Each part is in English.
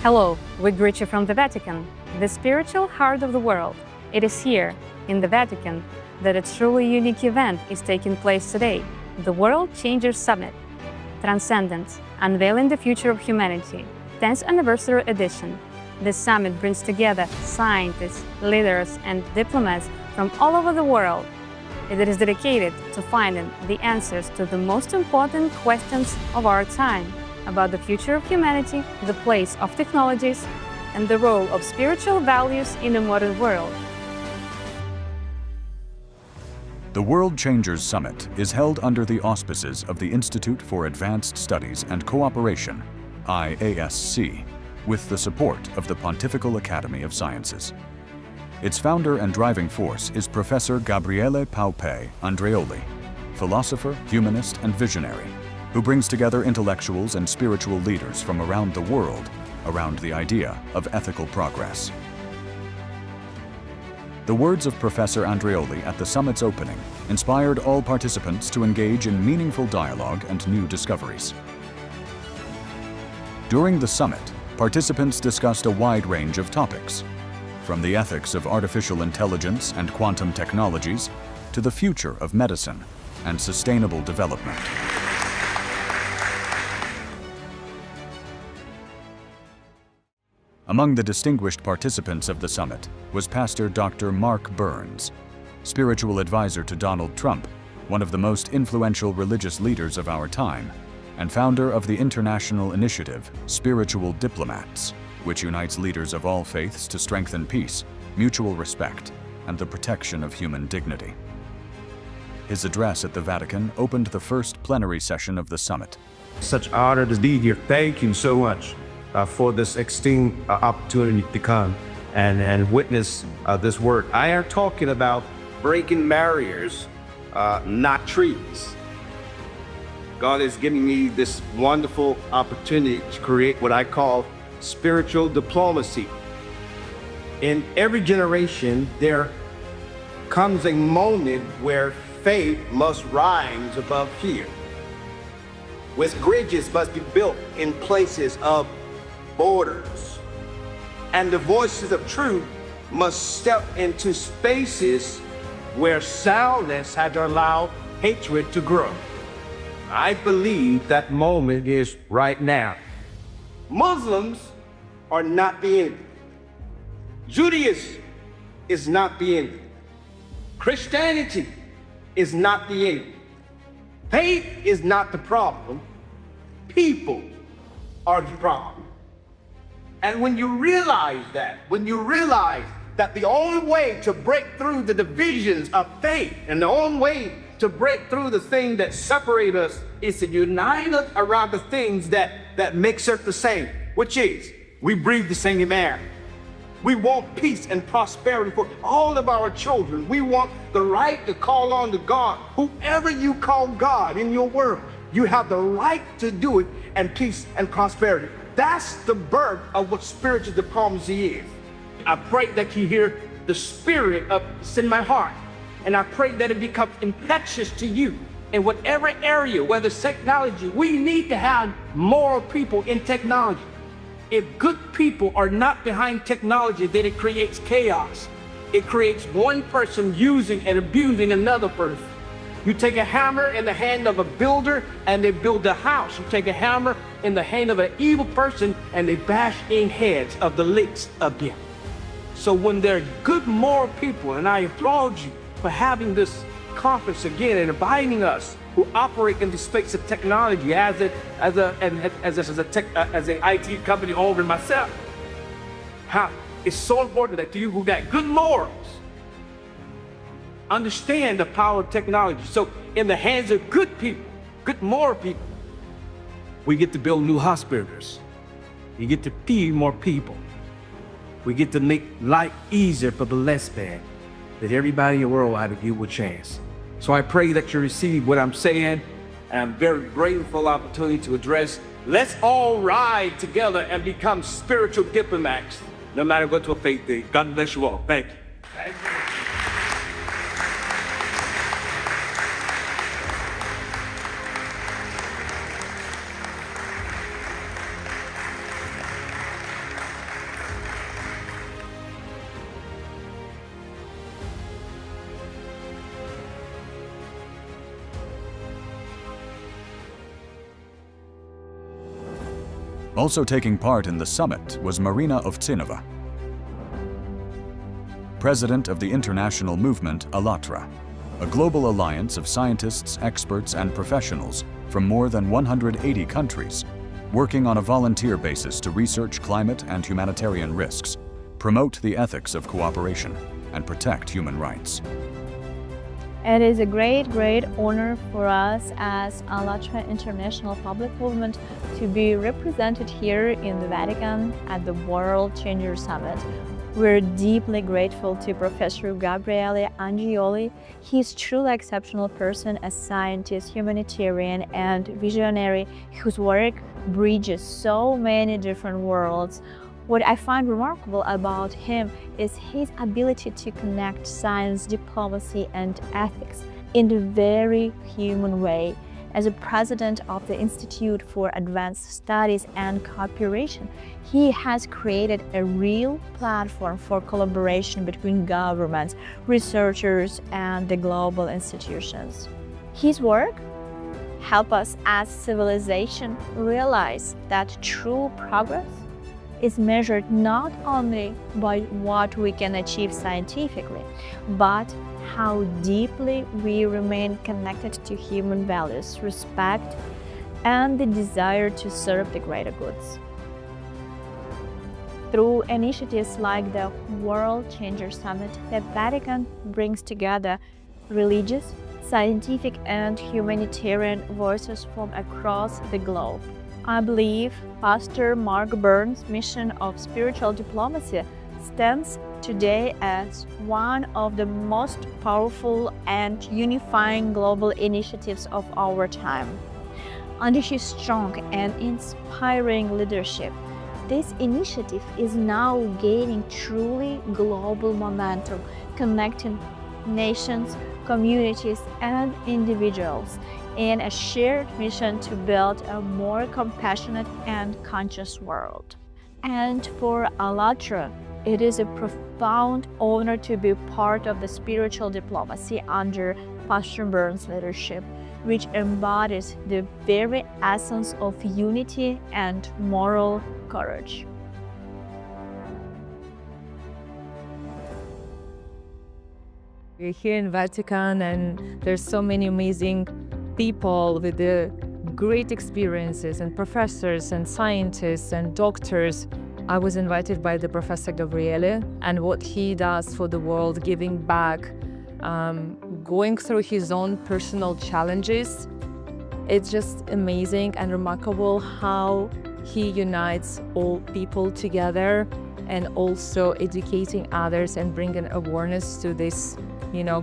Hello, we greet you from the Vatican, the spiritual heart of the world. It is here, in the Vatican, that a truly unique event is taking place today, the World Changers Summit. Transcendence, Unveiling the Future of Humanity, 10th Anniversary Edition. This summit brings together scientists, leaders, and diplomats from all over the world. It is dedicated to finding the answers to the most important questions of our time about the future of humanity, the place of technologies, and the role of spiritual values in a modern world. The World Changers Summit is held under the auspices of the Institute for Advanced Studies and Cooperation, IASC, with the support of the Pontifical Academy of Sciences. Its founder and driving force is Professor Gabriele Pao-Pei Andreoli, philosopher, humanist, and visionary, who brings together intellectuals and spiritual leaders from around the world around the idea of ethical progress. The words of Professor Andreoli at the summit's opening inspired all participants to engage in meaningful dialogue and new discoveries. During the summit, participants discussed a wide range of topics, from the ethics of artificial intelligence and quantum technologies to the future of medicine and sustainable development. Among the distinguished participants of the summit was Pastor Dr. Mark Burns, spiritual advisor to Donald Trump, one of the most influential religious leaders of our time, and founder of the international initiative Spiritual Diplomats, which unites leaders of all faiths to strengthen peace, mutual respect, and the protection of human dignity. His address at the Vatican opened the first plenary session of the summit. Such honor to be here. Thank you so much for this esteemed opportunity to come and witness this work. I am talking about breaking barriers, not trees. God is giving me this wonderful opportunity to create what I call spiritual diplomacy. In every generation, there comes a moment where faith must rise above fear, with bridges must be built in places of borders, and the voices of truth must step into spaces where soundness had to allow hatred to grow. I believe that moment is right now. Muslims are not the enemy. Judaism is not the enemy. Christianity is not the enemy. Faith is not the problem. People are the problem. And when you realize that the only way to break through the divisions of faith and the only way to break through the thing that separate us is to unite us around the things that makes us the same, which is we breathe the same air. We want peace and prosperity for all of our children. We want the right to call on to God. Whoever you call God in your world, you have the right to do it, and peace and prosperity. That's the birth of what spiritual diplomacy is. I pray that you hear the spirit of this in my heart, and I pray that it becomes infectious to you in whatever area, whether it's technology. We need to have moral people in technology. If good people are not behind technology, then it creates chaos. It creates one person using and abusing another person. You take a hammer in the hand of a builder and they build a house. You take a hammer in the hand of an evil person and they bash in heads of the least of them. So when there are good moral people, and I applaud you for having this conference again and inviting us who operate in the space of technology as an IT company owner myself. It's so important that you who got good morals understand the power of technology. So in the hands of good people, good moral people, we get to build new hospitals. You get to feed more people. We get to make life easier for the less bad, that everybody in the world ought to give a chance. So I pray that you receive what I'm saying, and I'm very grateful opportunity to address. Let's all ride together and become spiritual diplomats, no matter what your faith is. God bless you all. Thank you. Thank you. Also taking part in the summit was Marina Ovtsinova, president of the international movement АLLАТRA, a global alliance of scientists, experts, and professionals from more than 180 countries, working on a volunteer basis to research climate and humanitarian risks, promote the ethics of cooperation, and protect human rights. It is a great honor for us as АLLATRA International Public Movement to be represented here in the Vatican at the World Changer Summit. We're deeply grateful to Professor Gabriele Andreoli. He's truly exceptional person, a scientist, humanitarian, and visionary whose work bridges so many different worlds. What I find remarkable about him is his ability to connect science, diplomacy, and ethics in a very human way. As a president of the Institute for Advanced Studies and Cooperation, he has created a real platform for collaboration between governments, researchers, and the global institutions. His work helps us as civilization realize that true progress is measured not only by what we can achieve scientifically, but how deeply we remain connected to human values, respect, and the desire to serve the greater goods. Through initiatives like the World Changer Summit, the Vatican brings together religious, scientific, and humanitarian voices from across the globe. I believe Pastor Mark Burns' mission of spiritual diplomacy stands today as one of the most powerful and unifying global initiatives of our time. Under his strong and inspiring leadership, this initiative is now gaining truly global momentum, connecting nations, communities, and individuals in a shared mission to build a more compassionate and conscious world. And for АLLАТRA, it is a profound honor to be part of the spiritual diplomacy under Pastor Burns' leadership, which embodies the very essence of unity and moral courage. We're here in Vatican, and there's so many amazing people with the great experiences, and professors and scientists and doctors. I was invited by the Professor Gabriele, and what he does for the world, giving back, going through his own personal challenges. It's just amazing and remarkable how he unites all people together, and also educating others and bringing awareness to this,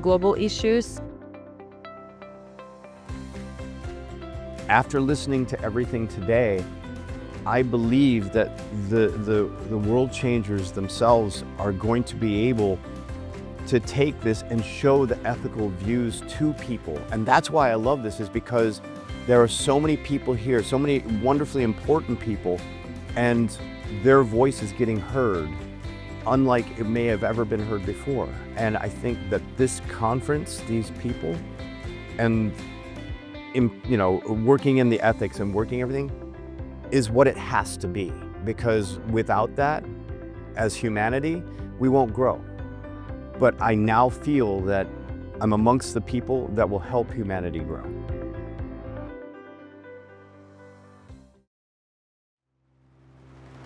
global issues. After listening to everything today, I believe that the world changers themselves are going to be able to take this and show the ethical views to people. And that's why I love this, is because there are so many people here, so many wonderfully important people, and their voice is getting heard, unlike it may have ever been heard before. And I think that this conference, these people, and working in the ethics and working everything, is what it has to be, because without that, as humanity, we won't grow. But I now feel that I'm amongst the people that will help humanity grow.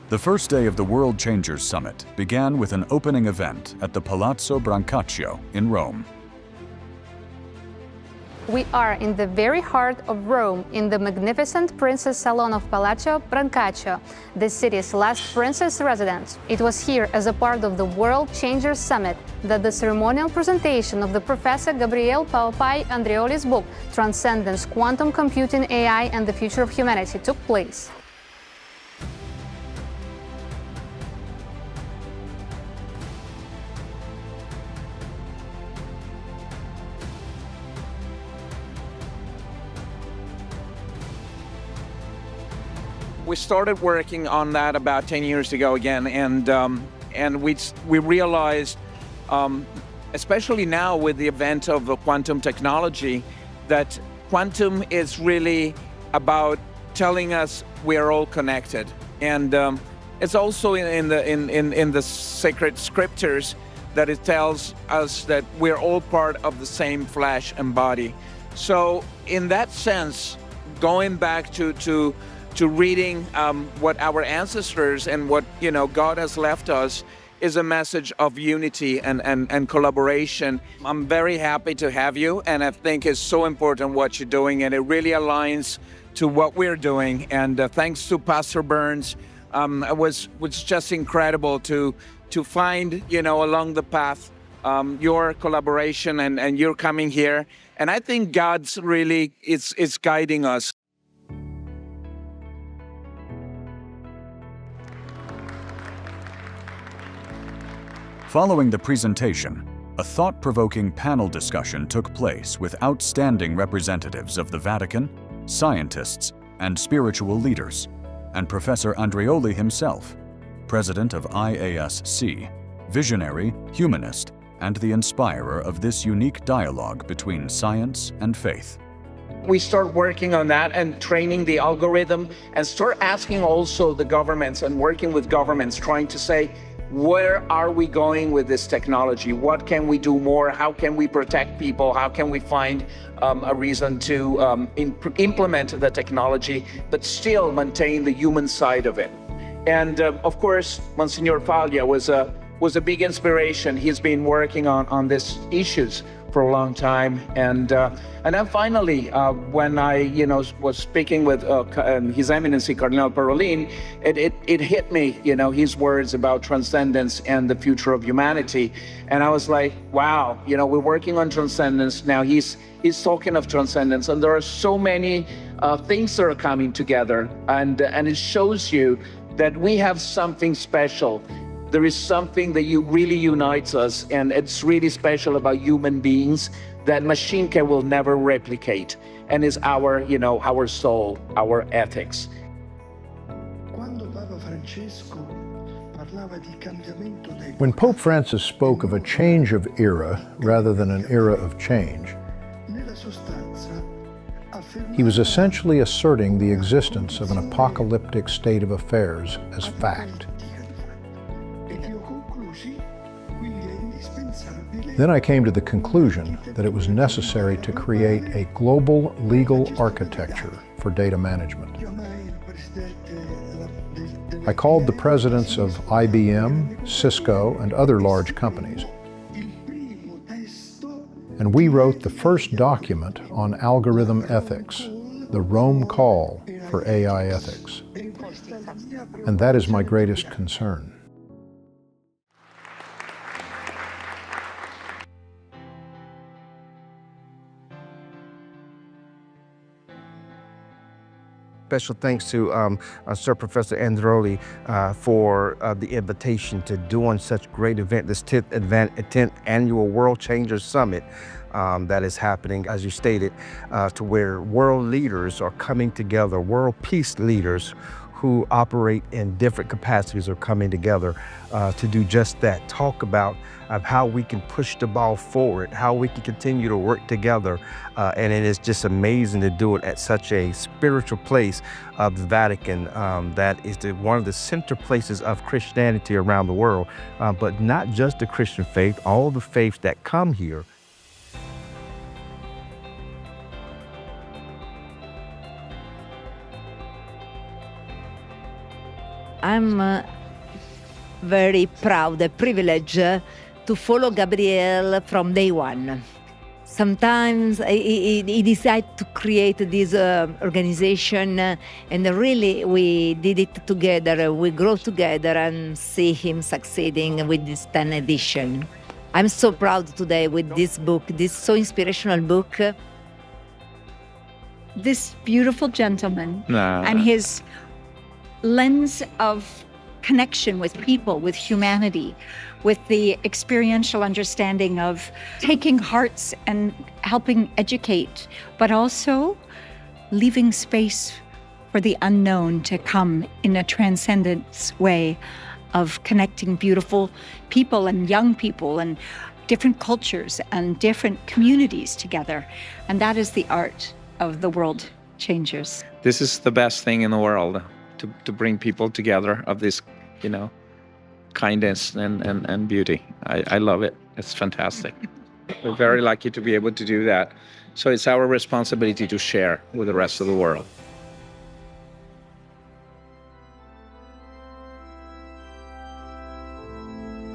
The first day of the World Changers Summit began with an opening event at the Palazzo Brancaccio in Rome. We are in the very heart of Rome, in the magnificent Princess Salon of Palazzo Brancaccio, the city's last princess residence. It was here, as a part of the World Changers Summit, that the ceremonial presentation of the Professor Gabriele Pao-Pei Andreoli's book, Transcendence, Quantum Computing, AI and the Future of Humanity, took place. We started working on that about 10 years ago again, and we realized, especially now with the advent of quantum technology, that quantum is really about telling us we are all connected. And it's also in the sacred scriptures that it tells us that we're all part of the same flesh and body. So in that sense, going back to reading what our ancestors and what God has left us is a message of unity and collaboration. I'm very happy to have you, and I think it's so important what you're doing, and it really aligns to what we're doing. And thanks to Pastor Burns, it was just incredible to find, along the path, your collaboration and you're coming here. And I think God's really is guiding us. Following the presentation, a thought-provoking panel discussion took place with outstanding representatives of the Vatican, scientists, and spiritual leaders, and Professor Andreoli himself, president of IASC, visionary, humanist, and the inspirer of this unique dialogue between science and faith. We start working on that and training the algorithm and start asking also the governments and working with governments, trying to say, where are we going with this technology? What can we do more? How can we protect people? How can we find a reason to implement the technology, but still maintain the human side of it? And of course, Monsignor Faglia was a big inspiration. He's been working on these issues for a long time, and then finally, when I was speaking with His Eminency Cardinal Parolin, it hit me, his words about transcendence and the future of humanity, and I was like, wow, we're working on transcendence now. He's talking of transcendence, and there are so many things that are coming together, and it shows you that we have something special. There is something that really unites us, and it's really special about human beings that machine will never replicate, and is our soul, our ethics. When Pope Francis spoke of a change of era rather than an era of change, he was essentially asserting the existence of an apocalyptic state of affairs as fact. Then I came to the conclusion that it was necessary to create a global legal architecture for data management. I called the presidents of IBM, Cisco, and other large companies, and we wrote the first document on algorithm ethics, the Rome Call for AI ethics. And that is my greatest concern. Special thanks to Sir Professor Andreoli for the invitation to doing such a great event, this 10th Annual World Changers Summit that is happening, as you stated, to where world leaders are coming together, world peace leaders who operate in different capacities are coming together to do just that, talk about how we can push the ball forward, how we can continue to work together. And it is just amazing to do it at such a spiritual place of the Vatican that is one of the center places of Christianity around the world, but not just the Christian faith, all the faiths that come here. I'm very proud and privileged to follow Gabriele from day one. Sometimes he decided to create this organization, and really we did it together. We grow together and see him succeeding with this 10th edition. I'm so proud today with this book, this so inspirational book. This beautiful gentleman and his lens of connection with people, with humanity, with the experiential understanding of taking hearts and helping educate, but also leaving space for the unknown to come in a transcendence way of connecting beautiful people and young people and different cultures and different communities together. And that is the art of the World Changers. This is the best thing in the world, to bring people together of this, kindness and beauty. I love it. It's fantastic. We're very lucky to be able to do that. So it's our responsibility to share with the rest of the world.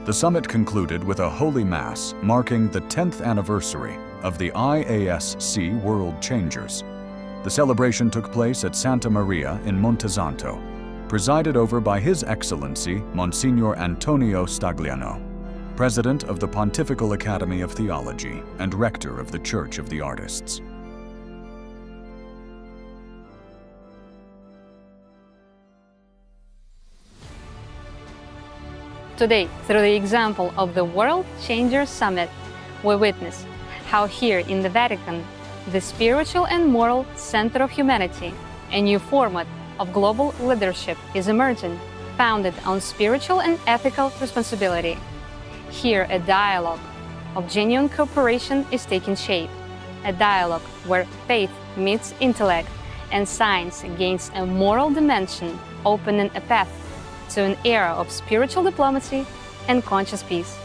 The summit concluded with a Holy Mass marking the 10th anniversary of the IASC World Changers. The celebration took place at Santa Maria in Montesanto, presided over by His Excellency Monsignor Antonio Stagliano, President of the Pontifical Academy of Theology and Rector of the Church of the Artists. Today, through the example of the World Changers Summit, we witness how here in the Vatican, the spiritual and moral center of humanity, a new format of global leadership is emerging, founded on spiritual and ethical responsibility. Here, a dialogue of genuine cooperation is taking shape, a dialogue where faith meets intellect and science gains a moral dimension, opening a path to an era of spiritual diplomacy and conscious peace.